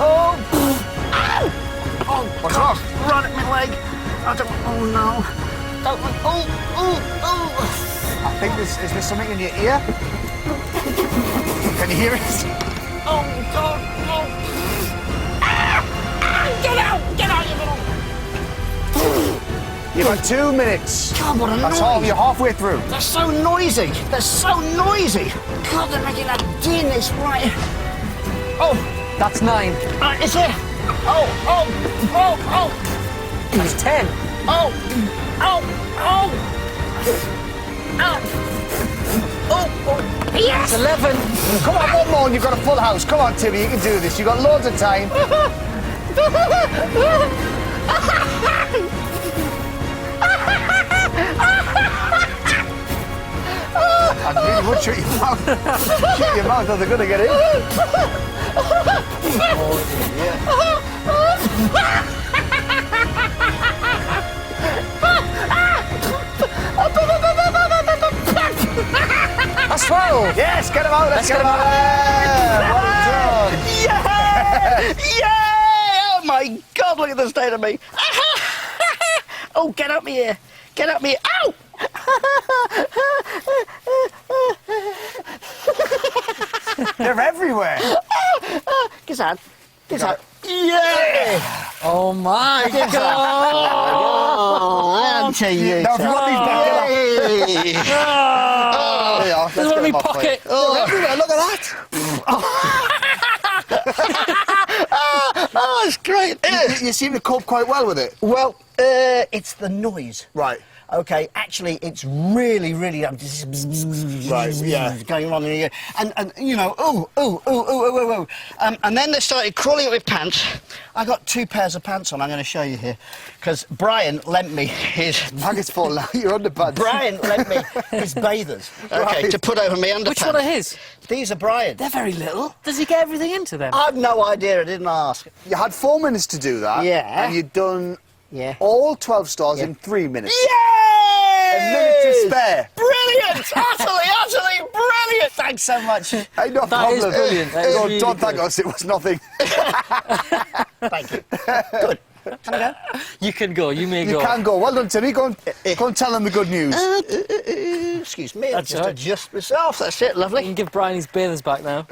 Oh! Ow! Oh, What's God. wrong? Run at my leg. I don't... Oh, no. Don't... Oh! I think is there something in your ear? Can you hear it? Oh, God! Oh! Ah! Get out! Get out, you little... You've got 2 minutes. God, what a noise! That's all. You're halfway through. They're so noisy. They're so noisy. God, they're making a din. It's right. Oh, That's 9. is it? Oh. That's 10. Oh. Yes. 11. Come on, one more and you've got a full house. Come on, Timmy, you can do this. You've got loads of time. I really would shut your mouth. Shut your mouth or they're going to get in. That's 12. Yes, get him out. Let's get him out. Well done. Yeah! Oh my God! Look at the state of me. Oh, get up here! Get up here! Ow! They're everywhere. Get out! Get out! Yeah! Oh my God. Oh, I'll tell you. Now, if you want these back, get up. There you are. There's one in my pocket. They're everywhere. Look at that. Oh, it's great. You seem to cope quite well with it. Well, it's the noise. Right. Okay, actually, it's really, really Right, yeah. going on in here, and you know, and then they started crawling up with pants. I got 2 pairs of pants on. I'm going to show you here, because Brian lent me his. Nuggets fall out. You're underpants. Brian lent me his bathers, okay, Right. to put over my underpants. Which one are his? These are Brian. They're very little. Does he get everything into them? I've no idea. I didn't ask. You had 4 minutes to do that. Yeah. And you'd done Yeah. all 12 stars Yeah. in 3 minutes. Yay! A minute to spare. Brilliant! Utterly brilliant! Thanks so much. Hey, no That is problem. brilliant. That is No, really don't thank good. us. It was nothing. Thank you. Good. Can I go? You can go. You may You go. can go. Well done, Timmy. Go and tell them the good news. Excuse me, I'll That's just all right. adjust myself. That's it, You lovely. can give Brian his bathers back now.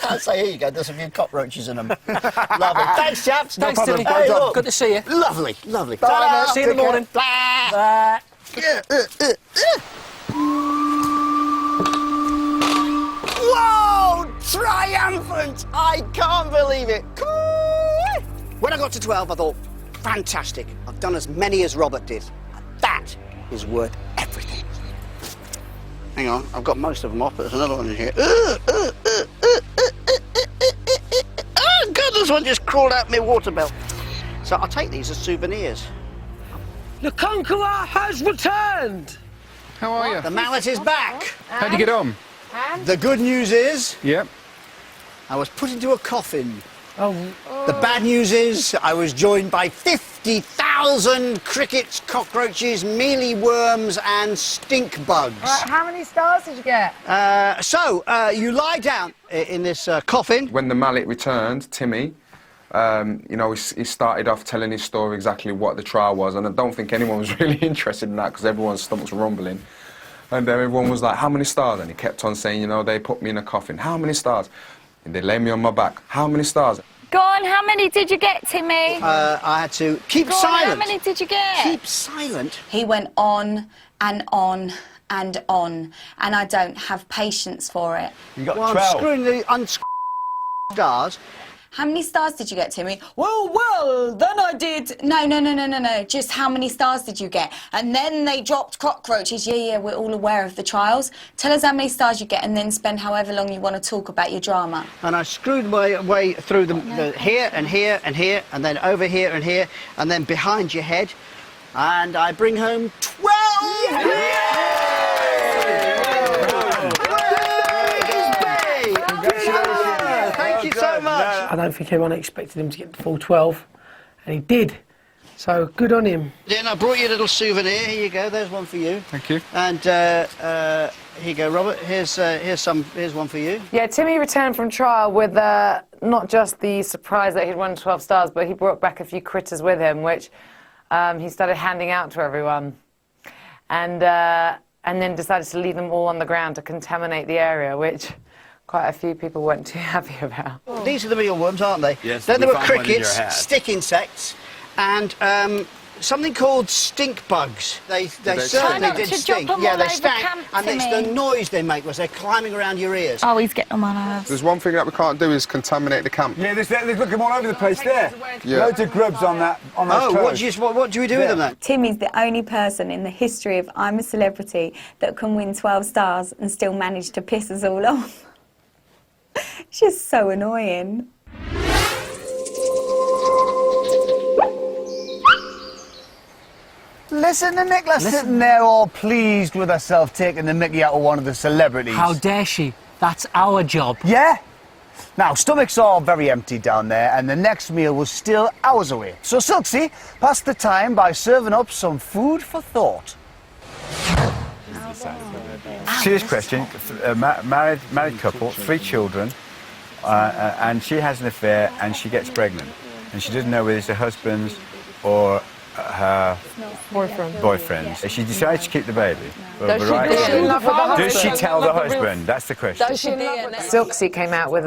I'll say, here you go, there's a few cockroaches in them. Lovely. Thanks, chaps. Thanks, problem. Timmy. Well Hey, done. look. Good to see you. Lovely, lovely. Bye, Ta-da. mate. See you in the Take care. morning. Bye. Bye. Whoa! Triumphant! I can't believe it. When I got to 12, I thought, fantastic. I've done as many as Robert did. And that is worth everything. Hang on, I've got most of them off, but there's another one in here. Oh, God, this one just crawled out my water belt. So I'll take these as souvenirs. The Conqueror has returned! How are you? The mallet is back. How'd you get on? The good news is Yep. I was put into a coffin. Oh, The bad news is I was joined by 50,000 crickets, cockroaches, mealyworms and stink bugs. Right, how many stars did you get? So you lie down in this coffin. When the mallet returned, Timmy, you know, he started off telling his story exactly what the trial was, and I don't think anyone was really interested in that because everyone's stomachs were rumbling. And then everyone was like, how many stars? And he kept on saying, you know, they put me in a coffin. How many stars? And they lay me on my back. How many stars? Go on, how many did you get, Timmy? I had to keep Go on, silent. how many did you get? Keep silent. He went on and on and on, and I don't have patience for it. you got Well, 12. I'm screwing the stars. How many stars did you get, Timmy? Well, then I did. No. Just how many stars did you get? And then they dropped cockroaches. Yeah, we're all aware of the trials. Tell us how many stars you get and then spend however long you want to talk about your drama. And I screwed my way through the here and here and here, and then over here and here, and then behind your head. And I bring home 12! Thank you so much. I don't think anyone expected him to get the full 12, and he did. So good on him. Then I brought you a little souvenir. Here you go. There's one for you. Thank you. And here you go, Robert. Here's one for you. Yeah, Timmy returned from trial with the not just the surprise that he'd won 12 stars, but he brought back a few critters with him, which he started handing out to everyone. And then decided to leave them all on the ground to contaminate the area, which quite a few people weren't too happy about. These are the mealworms, aren't they? Yes, Then we there were found one in crickets, your hat. stick insects, and something called stink bugs. They certainly not did to stink. drop 'em Yeah, all they over stank, camp, and it's Timmy. the noise they make was they're climbing around your ears. Oh, he's getting on my nerves. There's one thing that we can't do is contaminate the camp. Yeah, there's look them all over the place there. Yeah. Loads of grubs on that. On those Oh, toes. what do we do with them then? Timmy's the only person in the history of I'm a Celebrity that can win 12 stars and still manage to piss us all off. It's just so annoying. Listen to Nicola sitting there all pleased with herself taking the mickey out of one of the celebrities. How dare she? That's our job. Yeah? Now, stomachs are very empty down there, and the next meal was still hours away. So, Silksy passed the time by serving up some food for thought. Serious question. Married couple, 3 children, and she has an affair and she gets pregnant. And she doesn't know whether it's her husband's or her boyfriend. She decides to keep the baby. Does she tell the husband? That's the question. Silksy came out with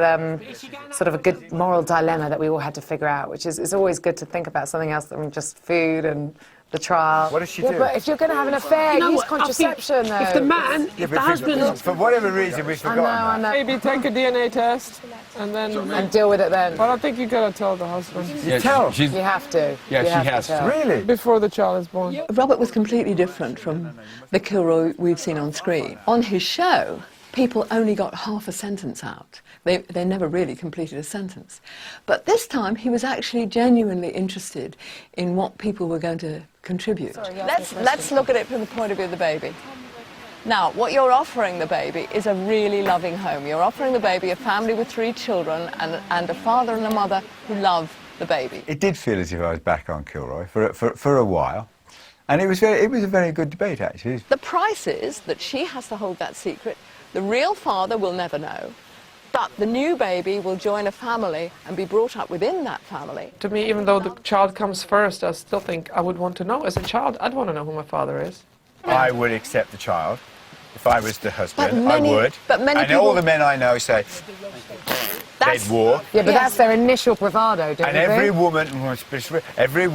sort of a good moral dilemma that we all had to figure out, which is it's always good to think about something else than just food and the trial. What does she do? But if you're going to have an affair, You know use what, I think contraception, though. If the man, if the husband... For whatever reason, we've forgotten that. Maybe take a DNA test and then... And deal with it then. But I think you gotta tell the husband. You tell. You have to. Yeah, You she have has to. tell. Really? Before the child is born. Robert was completely different from the Kilroy we've seen on screen. On his show, people only got half a sentence out. They never really completed a sentence. But this time, he was actually genuinely interested in what people were going to contribute. Let's look at it from the point of view of the baby. Now, what you're offering the baby is a really loving home. You're offering the baby a family with 3 children and a father and a mother who love the baby. It did feel as if I was back on Kilroy for a while. And it was a very good debate, actually. The price is that she has to hold that secret. The real father will never know. But the new baby will join a family and be brought up within that family. To me, even though the child comes first, I still think I would want to know. As a child, I'd want to know who my father is. I would accept the child. If I was the husband, But many- I would. but many and all people- the men I know say, they'd war. Yeah, but that's their initial bravado, don't And you every think?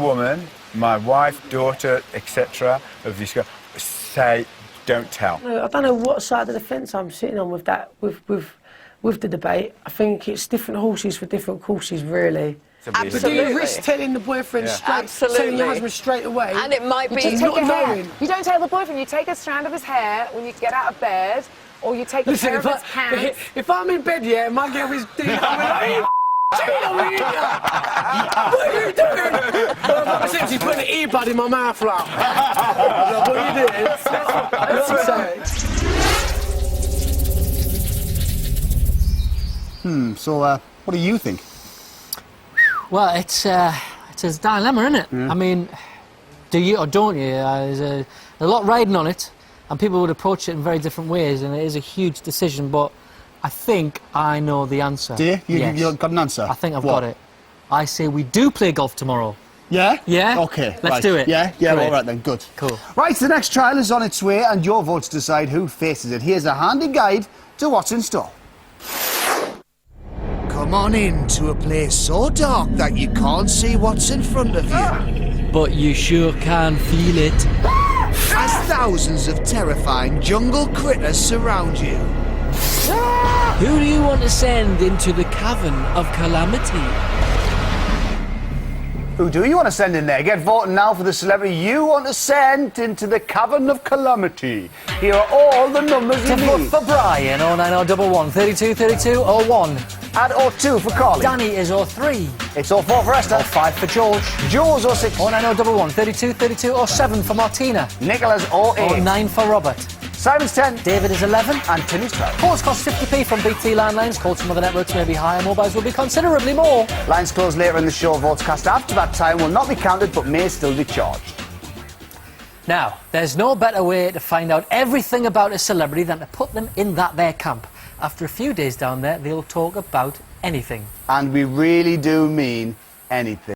woman, my wife, daughter, etc., of this girl, say, don't tell. I don't know what side of the fence I'm sitting on with that, with the debate. I think it's different horses for different courses, really. Somebody But who- do you risk telling the boyfriend straight, Absolutely. telling your husband straight away? And it might be... Just not take a hair. knowing. You don't tell the boyfriend, you take a strand of his hair when you get out of bed, or you take a pair of his hands. if I'm in bed, yeah, my girl is dead, I'm like, what are you doing? I'm essentially putting an earbud in my mouth, like, what are you doing? That's exciting. So, what do you think? Well, it's a dilemma, isn't it? I mean, do you or don't you? There's a lot riding on it, and people would approach it in very different ways, and it is a huge decision, but I think I know the answer. Do you? Yes. You got an answer? I think I've What? got it. I say we do play golf tomorrow. Yeah? Yeah? Okay. Let's right. do it. Yeah? Great. All right then, good. Cool. Right, the next trial is on its way, and your votes decide who faces it. Here's a handy guide to what's in store. Come on in to a place so dark that you can't see what's in front of you. But you sure can feel it. As thousands of terrifying jungle critters surround you. Who do you want to send into the cavern of calamity? Who do you want to send in there? Get voting now for the celebrity you want to send into the cavern of calamity. Here are all the numbers you To vote need. for Brian, 09011 32 32 01. Add 02 for Carly. Danny is 03. It's 04 for Esther. 05 for George. Joe's 06. 09011 32 32 07 for Martina. Nicholas 08. 09 for Robert. Simon's 10. David is 11. And Timmy's 12. Calls cost 50p from BT landlines. Calls from other networks may be higher. Mobiles will be considerably more. Lines close later in the show. Votes cast after that time will not be counted but may still be charged. Now, there's no better way to find out everything about a celebrity than to put them in that their camp. After a few days down there, they'll talk about anything. And we really do mean anything.